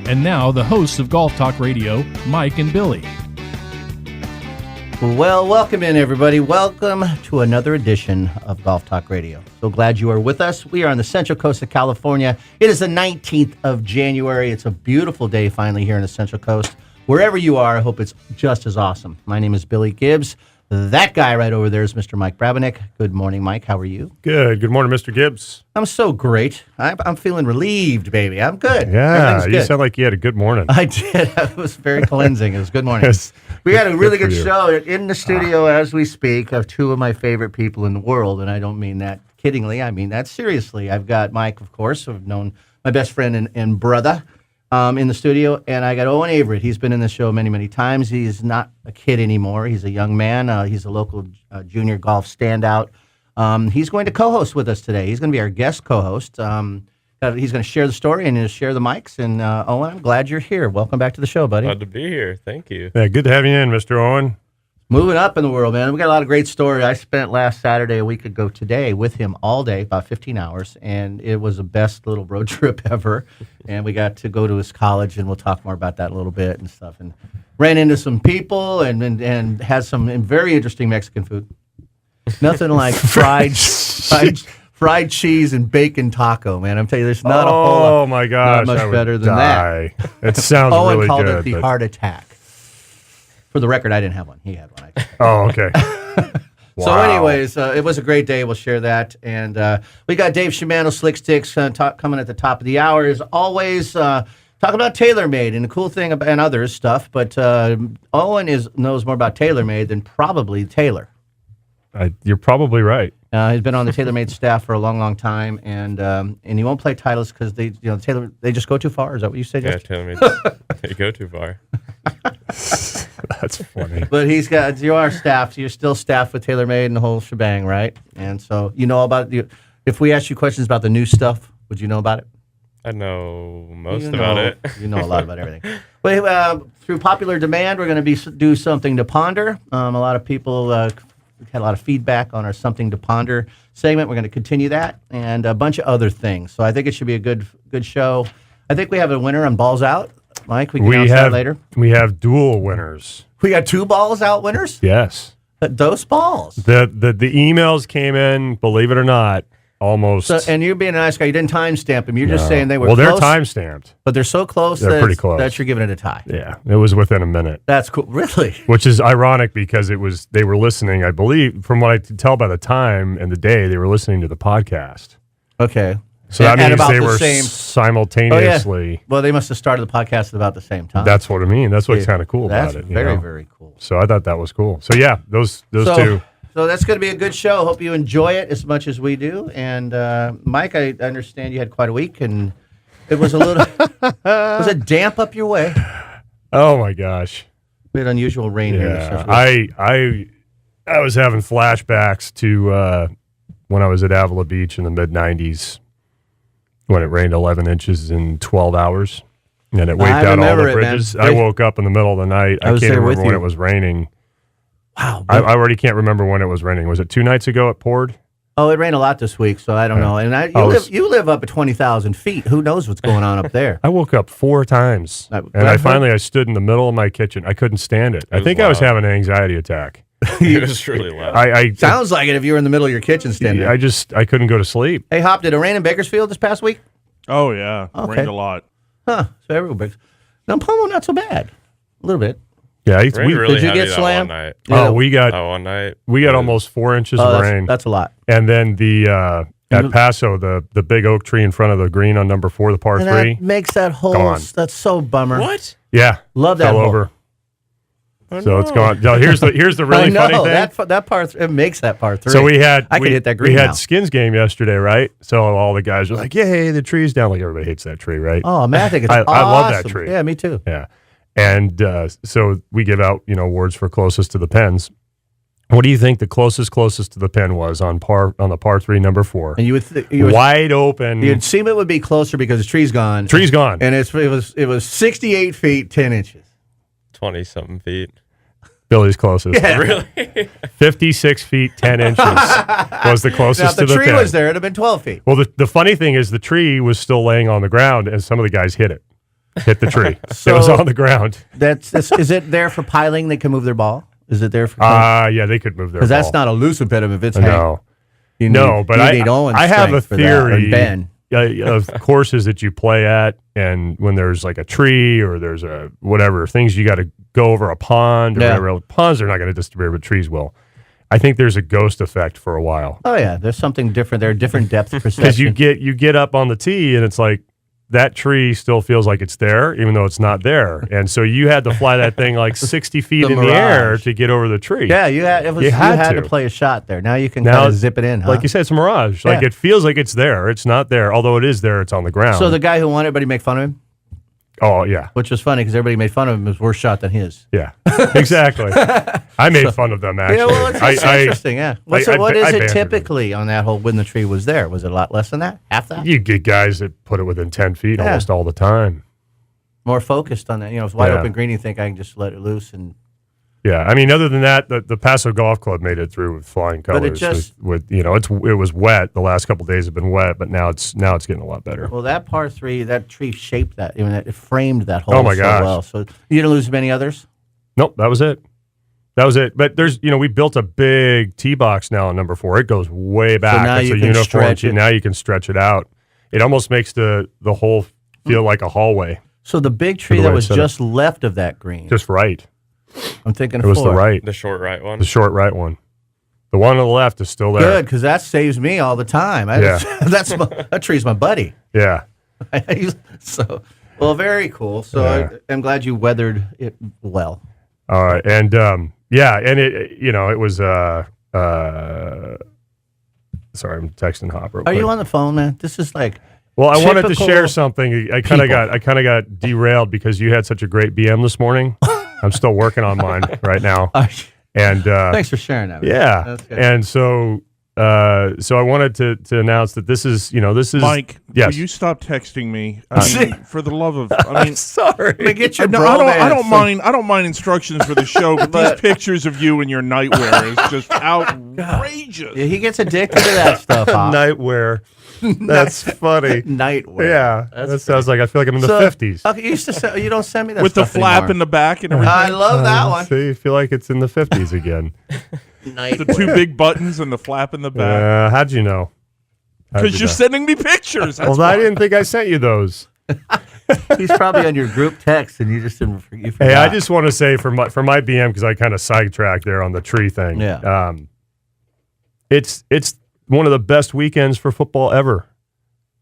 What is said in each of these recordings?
And now the hosts of Golf Talk Radio, Mike and Billy. Well, welcome in, everybody. Welcome to another edition of Golf Talk Radio. So glad you are with us. We are on the Central Coast of California. It is the 19th of January. It's a beautiful day finally here on the Central Coast. Wherever you are, I hope it's just as awesome. My name is Billy Gibbs. That guy right over there is Mr. Mike Brabenik. Good morning, Mike. How are you? Good. Good morning, Mr. Gibbs. I'm so great. I'm feeling relieved, baby. I'm good. Yeah, you sound like you had a good morning. I did. It was very cleansing. It was good morning. We had a really good show in the studio as we speak of two of my favorite people in the world, and I don't mean that kiddingly. I mean that seriously. I've got Mike, of course. I've known my best friend and brother in the studio, and I got Owen Averett. He's been in the show many, many times. He's not a kid anymore. He's a young man. He's a local junior golf standout. He's going to co-host with us today. He's going to be our guest co-host. He's going to share the story and share the mics. And Owen, I'm glad you're here. Welcome back to the show, buddy. Glad to be here. Thank you. Yeah, good to have you in, Mr. Owen. Moving up in the world, man. We got a lot of great stories. I spent last Saturday, a week ago today, with him all day, about 15 hours, and it was the best little road trip ever. And we got to go to his college, and we'll talk more about that in a little bit and stuff. And ran into some people and had some very interesting Mexican food. Nothing like fried cheese and bacon taco, man. I'm telling you, there's not a whole lot. Oh my gosh, not much better than that. It sounds Owen really called good. it the heart attack. For the record, I didn't have one. He had one. Oh, okay. Wow. So anyways, it was a great day. We'll share that. And we got Dave Shimano, Slick Sticks, coming at the top of the hour. As always, talking about TaylorMade and the cool thing and other stuff. But Owen knows more about TaylorMade than probably Taylor. You're probably right. He's been on the TaylorMade staff for a long, long time, and he won't play Titleist because they just go too far. Is that what you said? Yeah, TaylorMade. They go too far. That's funny. But you are staffed. You're still staffed with TaylorMade and the whole shebang, right? And so you know about if we ask you questions about the new stuff, would you know about it? I know most about it. You know a lot about everything. Well, through popular demand, we're going to do something to ponder. A lot of people had a lot of feedback on our Something to Ponder segment. We're going to continue that and a bunch of other things. So I think it should be a good show. I think we have a winner on Balls Out. Mike, we can announce that later. We have dual winners. We got 2 Balls Out winners? Yes. Those balls. The emails came in, believe it or not, almost. So, and you're being a nice guy. You didn't timestamp them. You're just saying they were close. Well, they're timestamped. But they're so close pretty close. that you're giving it a tie. Yeah, it was within a minute. That's cool. Really? Which is ironic because they were listening, I believe, from what I could tell by the time and the day, they were listening to the podcast. Okay. So that means they were simultaneously. Oh, yeah. Well, they must have started the podcast at about the same time. That's what I mean. That's what's kind of cool about it. That's very, very cool. So I thought that was cool. So yeah, those two. So that's going to be a good show. Hope you enjoy it as much as we do. And Mike, I understand you had quite a week, and it was a little was it damp up your way? Oh my gosh, we had unusual rain here. I was having flashbacks to when I was at Avila Beach in the mid '90s when it rained 11 inches in 12 hours, and it wiped out all the bridges. I woke up in the middle of the night. I can't remember when it was raining. Wow. I already can't remember when it was raining. Was it 2 nights ago it poured? Oh, it rained a lot this week, so I don't know. And you live up at 20,000 feet. Who knows what's going on up there? I woke up 4 times, and I stood in the middle of my kitchen. I couldn't stand it. I think I was having an anxiety attack. It was really loud. Sounds like it if you were in the middle of your kitchen standing. I couldn't go to sleep. Hey, Hop, did it rain in Bakersfield this past week? Oh, yeah. Okay. Rained a lot. Huh. So everybody. Now, Pomo, not so bad. A little bit. Yeah, really did you get slammed? One night. Yeah. Oh, we got one night. We got almost 4 inches of rain. That's a lot. And then at Paso, the big oak tree in front of the green on number 4, the par 3. That makes that hole. That's so bummer. What? Yeah, love that fell hole. over. So it's gone. Now, here's the really funny thing. That par it makes that par 3. So we could hit that green. We had now. Skins game yesterday, right? So all the guys were like, "Yay, the tree's down!" Like everybody hates that tree, right? Oh man, I think it's awesome. I love that tree. Yeah, me too. Yeah, and so we give out awards for closest to the pins. What do you think the closest to the pin was on the par 3 number 4? And you would wide open. You'd seem it would be closer because the tree's gone. Tree's gone, and it was 68 feet 10 inches. 20-something feet. Billy's closest. Yeah. Really? 56 feet 10 inches was the closest to the pin. If the tree was there, it'd have been 12 feet. Well, the funny thing is the tree was still laying on the ground, and some of the guys hit it. hit the tree. So it was on the ground. Is it there for piling? They can move their ball. Is it there for? Yeah, they could move their ball. Because that's not a loose impediment. If it's no, but I have a theory of courses that you play at, and when there's like a tree or there's a whatever things you got to go over a pond or whatever. Ponds are not going to disappear, but trees will. I think there's a ghost effect for a while. Oh yeah, there's something different. There are different depth perception. Because you get up on the tee and it's like that tree still feels like it's there, even though it's not there. And so you had to fly that thing like 60 feet in the air to get over the tree. Yeah, you had to play a shot there. Now you can kind of zip it in, huh? Like you said, it's a mirage. Like it feels like it's there. It's not there. Although it is there, it's on the ground. So the guy who won it, everybody make fun of him? Oh, yeah. Which was funny because everybody made fun of him. It was worse shot than his. Yeah, exactly. I made fun of them, actually. Yeah, well, it's interesting, yeah. What is it typically on that hole when the tree was there? Was it a lot less than that? Half that? You get guys that put it within 10 feet almost all the time. More focused on that. You know, it's wide open green, you think I can just let it loose and... Yeah, I mean, other than that, the Paso Golf Club made it through with flying colors. But it just it was wet. The last couple of days have been wet, but now it's getting a lot better. Well, that par 3, that tree shaped that. Even it framed that hole. Oh my gosh! Well. So you didn't lose many others. Nope, that was it. But there's we built a big tee box now on number 4. It goes way back. So now it's you a can uniform stretch it. Now you can stretch it out. It almost makes the hole feel like a hallway. So the big tree that was just left of that green. Just right. I'm thinking it was the short right one. The short right one. The one on the left is still there. Good, because that saves me all the time. That tree's my buddy. Yeah. So, well, very cool. So I'm glad you weathered it well. All right, and and it was. Sorry, I'm texting Hopper. Are you on the phone, man? This is like. Well, I wanted to share something. I kind of got derailed because you had such a great BM this morning. I'm still working on mine right now. And thanks for sharing that. Yeah, that's good. And so I wanted to announce that this is Mike. Yes. Will you stop texting me? I mean, for the love of, I mean, sorry. Get your I don't mind instructions for the show, but these pictures of you in your nightwear is just outrageous. Yeah, he gets addicted to that stuff. Nightwear. That's funny. Nightwear. Yeah, that sounds like I feel like I'm in the 50s. You don't send me that with the stuff flap anymore. in the back and everything. I love that one. See, I feel like it's in the 50s again. The 2 big buttons and the flap in the back. How'd you know? Because you're sending me pictures. That's I didn't think I sent you those. He's probably on your group text, and you just didn't. You forgot. Hey, I just want to say for my BM because I kind of sidetracked there on the tree thing. Yeah. It's one of the best weekends for football ever.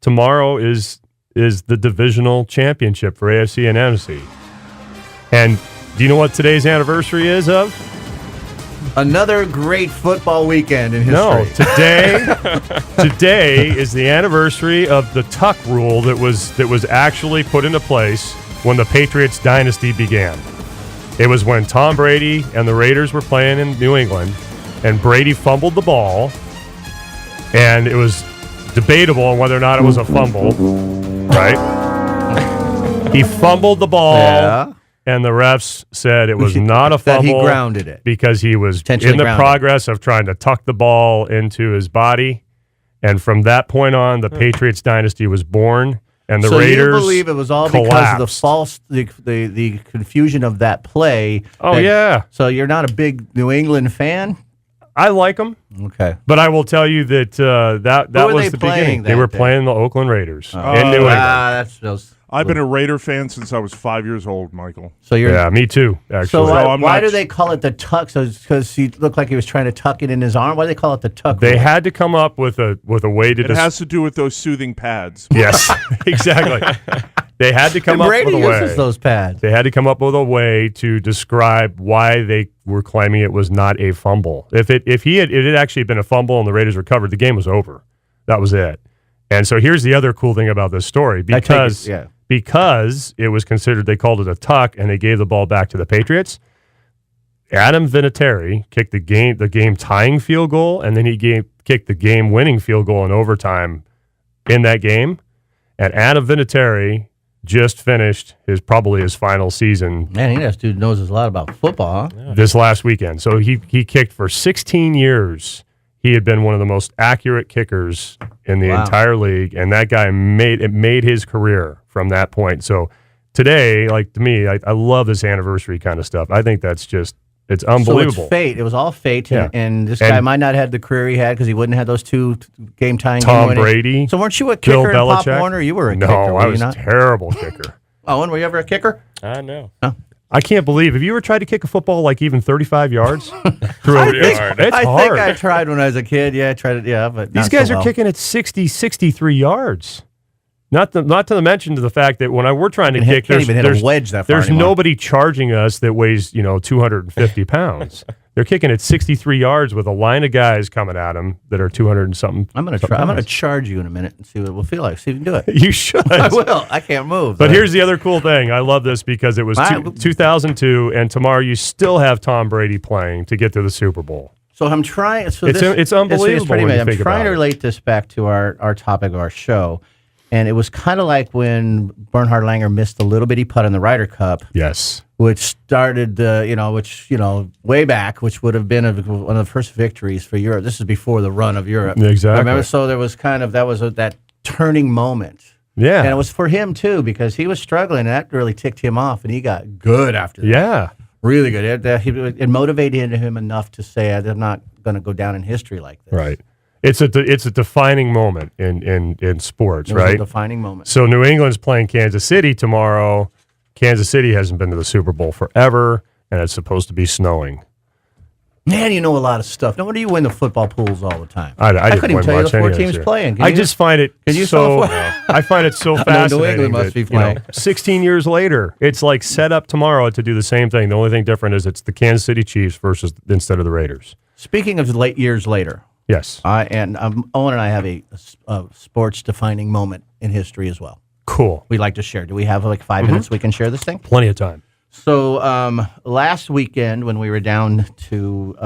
Tomorrow is the divisional championship for AFC and NFC. And do you know what today's anniversary is of? Another great football weekend in history. No, today is the anniversary of the tuck rule that was actually put into place when the Patriots dynasty began. It was when Tom Brady and the Raiders were playing in New England, and Brady fumbled the ball, and it was debatable on whether or not it was a fumble, right? He fumbled the ball, and the refs said it was not a fumble. That he grounded it. Because he was in the progress of trying to tuck the ball into his body, and from that point on, the Patriots dynasty was born, and the Raiders you believe it was all collapsed. because of the confusion of that play? Oh, yeah. So you're not a big New England fan? I like them. Okay. But I will tell you that that was the beginning. They were playing the Oakland Raiders in New England. I've been a Raider fan since I was 5 years old, Michael. So yeah, me too, actually. So why do they call it the tuck? So because he looked like he was trying to tuck it in his arm? Why do they call it the tuck? They had to come up with a way to... It has to do with those soothing pads. Yes, exactly. They had to come up with a way. Brady uses those pads. They had to come up with a way to describe why they were claiming it was not a fumble. If it had actually been a fumble and the Raiders recovered, the game was over. That was it. And so here's the other cool thing about this story. Because it was considered, they called it a tuck, and they gave the ball back to the Patriots. Adam Vinatieri kicked the game tying field goal, and then he kicked the game winning field goal in overtime in that game. And Adam Vinatieri just finished probably his final season. Man, that dude knows a lot about football, huh? Yeah. This last weekend. So he kicked for 16 years. He had been one of the most accurate kickers in the entire league, and that guy made his career from that point. So today, like to me, I love this anniversary kind of stuff. I think that's just, it's unbelievable. So it's fate. It was all fate. Yeah. And this guy might not have the career he had because he wouldn't have those 2 game-tying. Tom Brady. So weren't you a kicker in Pop Warner? You were a kicker, No, I were was you a not? terrible kicker. Owen, were you ever a kicker? No. No. I can't believe. Have you ever tried to kick a football like even 35 yards? I It's think hard. I tried when I was a kid. Yeah, I tried it. Yeah, but These not guys so are well. kicking at 60, 63 yards. Not to mention to the fact that when we're trying to kick, Can't even hit a wedge that far there's anymore. nobody charging us that weighs 250 pounds. They're kicking at 63 yards with a line of guys coming at them that are 200 and something. I'm gonna try. I'm gonna charge you in a minute and see what it will feel like. See if you can do it. You should. I will. I can't move. But here's the other cool thing. I love this because it was 2002, and tomorrow you still have Tom Brady playing to get to the Super Bowl. So I'm trying. So It's unbelievable It's pretty when you amazing. I'm think trying about to it. relate this back to our topic of our show, and it was kind of like when Bernhard Langer missed a little bitty putt in the Ryder Cup, Yes. which started, way back, which would have been one of the first victories for Europe. This is before the run of Europe. Exactly. I remember, so there was kind of that turning moment. Yeah. And it was for him too because he was struggling, and that really ticked him off, and he got good after that. Yeah. Really good. It motivated him enough to say, "I'm not going to go down in history like this." Right. It's a defining moment in sports, It was right? a defining moment. So New England's playing Kansas City tomorrow. Kansas City hasn't been to the Super Bowl forever, and it's supposed to be snowing. Man, you know a lot of stuff. No wonder you win the football pools all the time. I didn't couldn't even win tell you much the 4 any of teams this year. playing. Can I you? just find it Can you so. tell I find it so New fascinating. England must be that, you know, playing. 16 years later, it's like set up tomorrow to do the same thing. The only thing different is it's the Kansas City Chiefs versus instead of the Raiders. Speaking of late years later, Yes. Owen and I have a sports-defining moment in history as well. Cool. We'd like to share. Do we have like 5 minutes we can share this thing? Plenty of time. So last weekend when we were down to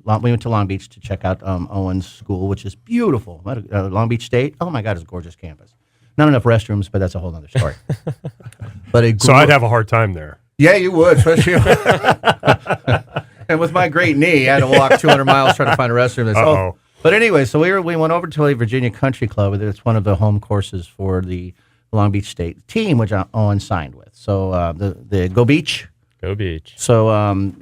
we went to Long Beach to check out Owen's school, which is beautiful. Long Beach State. Oh my God, it's a gorgeous campus. Not enough restrooms, but that's a whole other story. But So I'd have a hard time there. yeah, you would, especially. And with my great knee, I had to walk 200 miles trying to find a restroom. Uh-oh. But anyway, so we went over to a Virginia Country Club. It's one of the home courses for the Long Beach State team, which Owen signed with. So the Go Beach. Go Beach. So and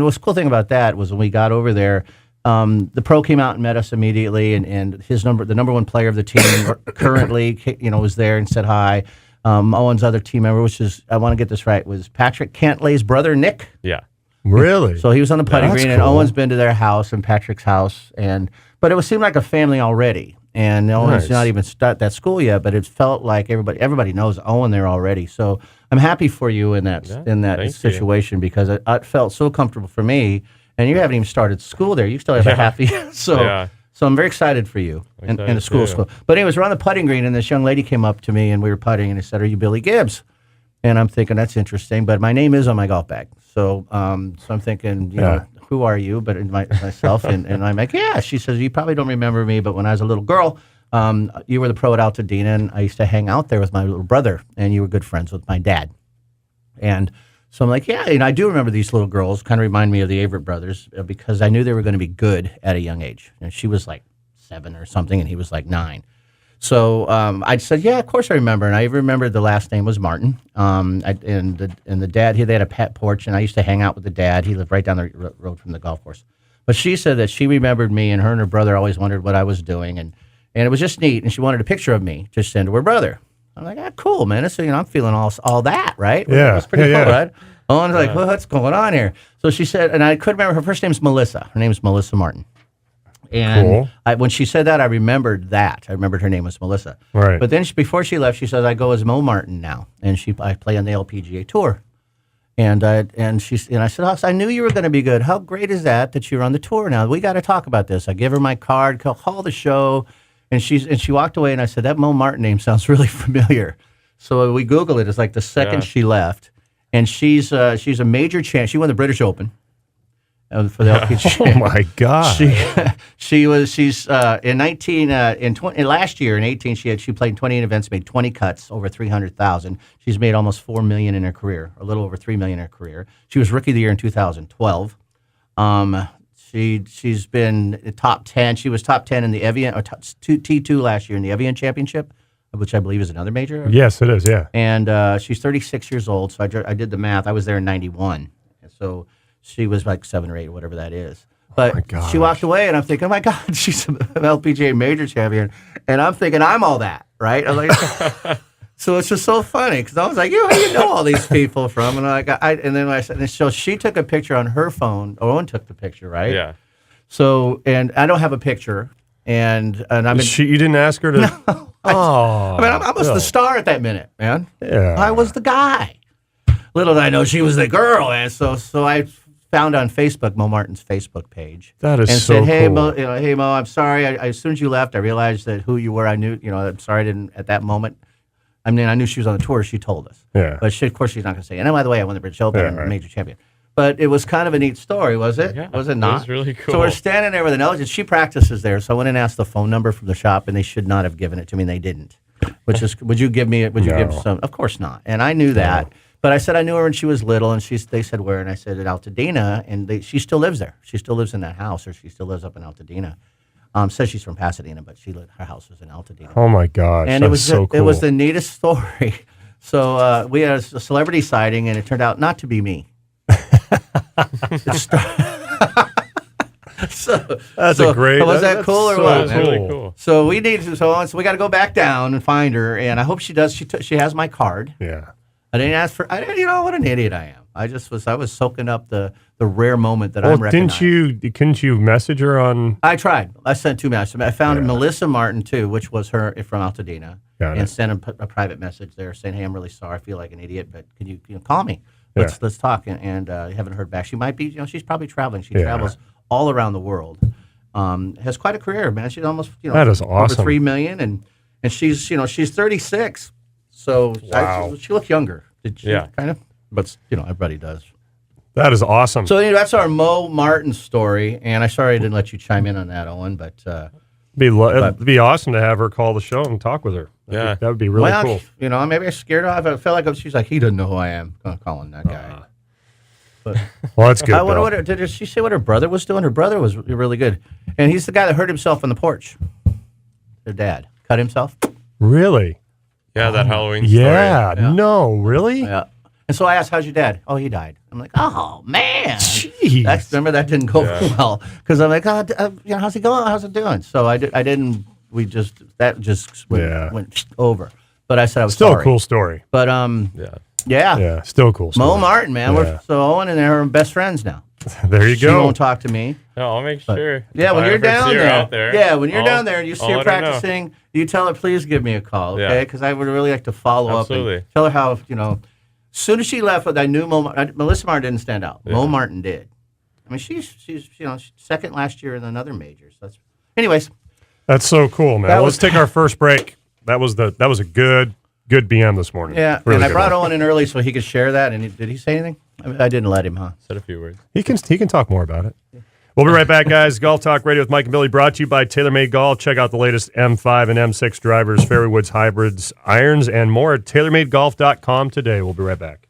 what's the cool thing about that was when we got over there, the pro came out and met us immediately, and the number one player of the team currently, was there and said hi. Owen's other team member, which is, I want to get this right, was Patrick Cantlay's brother, Nick. Yeah. Really? So he was on the putting That's green, and cool. Owen's been to their house and Patrick's house, but it seemed like a family already. And Owen's Nice. not even start that school yet, but it felt like everybody knows Owen there already. So I'm happy for you in that thank situation because it felt so comfortable for me. And you haven't even started school there; you still have a half year. So I'm very excited for you in the school. But anyways, we're on the putting green, and this young lady came up to me, and we were putting, and I said, "Are you Billy Gibbs?" And I'm thinking that's interesting, but my name is on my golf bag. So I'm thinking, who are you? But myself, and I'm like, yeah. She says, you probably don't remember me, but when I was a little girl, you were the pro at Altadena, and I used to hang out there with my little brother, and you were good friends with my dad. And so I'm like, yeah, and I do remember these little girls. Kind of remind me of the Averitt brothers because I knew they were going to be good at a young age. And she was like 7 or something, and he was like 9. So I said, yeah, of course I remember. And I remembered the last name was Martin. And the dad, they had a pet porch, and I used to hang out with the dad. He lived right down the road from the golf course. But she said that she remembered me, and her brother always wondered what I was doing. And it was just neat. And she wanted a picture of me to send to her brother. I'm like, cool, man. So, I'm feeling all that, right? Yeah. It was pretty Yeah, cool, yeah. right? Owen's like, well, what's going on here? So she said, and I couldn't remember, her first name's Melissa. Her name is Melissa Martin. And Cool. when she said that, I remembered that. I remembered her name was Melissa. Right. But then before she left, she says, I go as Mo Martin now. And I play on the LPGA tour. And I said, oh, I knew you were going to be good. How great is that you're on the tour now? We got to talk about this. I give her my card, call the show. And she walked away, and I said, that Mo Martin name sounds really familiar. So we Googled it. It's like the second she left. And she's a major champ. She won the British Open. For the LPGA. Oh my God! She's in last year in 18 she played in 28 events, made 20 cuts, over 300,000. She's made almost $4 million in her career, a little over $3 million in her career. She was Rookie of the Year in 2012. She's been top 10. She was top 10 in the Evian or T2 last year in the Evian Championship. which I believe is another major. Yes, it is. Yeah. And she's 36 years old. So I did the math. I was there in 91. And so she was like 7 or 8, or whatever that is. But she walked away, and I'm thinking, oh, my God, she's an LPGA major champion. And I'm thinking, I'm all that, right? I'm like, so it's just so funny because I was like, how do you know all these people from? And and then I said, so she took a picture on her phone. Owen took the picture, right? Yeah. So, and I don't have a picture. And I mean, you didn't ask her to. No, I mean, I was the star at that minute, man. Yeah. I was the guy. Little did I know she was the girl, and so I found on Facebook Mo Martin's Facebook page. That is and so said, hey, cool. Mo, hey Mo, I'm sorry. As soon as you left, I realized that who you were. I knew, I'm sorry I didn't at that moment. I mean, I knew she was on the tour. She told us. Yeah. But of course, she's not going to say. And by the way, I won the British Open and major champion. But it was kind of a neat story, was it? Yeah, was it not? It was really cool. So we're standing there with an eligible. She practices there, so I went and asked the phone number from the shop, and they should not have given it to me, and they didn't. Which is, would you give some? Of course not. And I knew that. But I said I knew her when she was little, and they said where, and I said at Altadena, and she still lives there. She still lives in that house, or she still lives up in Altadena. Says she's from Pasadena, but her house was in Altadena. Oh my gosh, and that's so cool. It was the neatest story. So we had a celebrity sighting, and it turned out not to be me. That's a great. Was that cool or what? That's really cool. So we need to. So we got to go back down and find her, and I hope she does. She has my card. Yeah. I didn't ask for. What an idiot I am. I was soaking up the rare moment that I'm recognized. Couldn't you message her on? I tried. I sent 2 messages. I found Melissa Martin too, which was her from Altadena, and sent a private message there saying, "Hey, I'm really sorry. I feel like an idiot, but can you call me? Let's talk." And I haven't heard back. She might be. She's probably traveling. She travels all around the world. Has quite a career, man. She's almost that is awesome. Over 3 million, and she's she's 36. So she looked younger. Did she kind of? But everybody does. That is awesome. So that's our Mo Martin story, and sorry I didn't let you chime in on that, Owen. But it'd be awesome to have her call the show and talk with her. That would be really cool. Maybe I scared her off. I felt like she's like, he doesn't know who I am. I'm calling that guy. But well, that's good. I wonder did she say what her brother was doing? Her brother was really good, and he's the guy that hurt himself on the porch. Their dad cut himself. Really? Yeah, that Halloween story. Yeah. No, really? Yeah. And so I asked, how's your dad? Oh, he died. I'm like, oh, man. Jeez. Remember, that didn't go well. Because I'm like, how's he going? How's it doing? So that just went over. But I said I was still sorry. A cool story. But, yeah, still a cool story. Mo Martin, man. So Owen and I are best friends now. There you go. She won't talk to me. No, I'll make sure. Yeah, when you're down there. Yeah, when you're down there and you see her practicing, you tell her, please give me a call, okay? Because I would really like to follow up and tell her how, as soon as she left, I knew Melissa Martin didn't stand out. Yeah. Mo Martin did. I mean, she's second last year in another major. So anyways. That's so cool, man. Let's take our first break. That was a good BM this morning. Yeah, really, and I brought Owen in early so he could share that. And did he say anything? I didn't let him, huh? Said a few words. He can talk more about it. Yeah. We'll be right back, guys. Golf Talk Radio with Mike and Billy, brought to you by TaylorMade Golf. Check out the latest M5 and M6 drivers, fairway woods, hybrids, irons, and more at TaylorMadeGolf.com today. We'll be right back.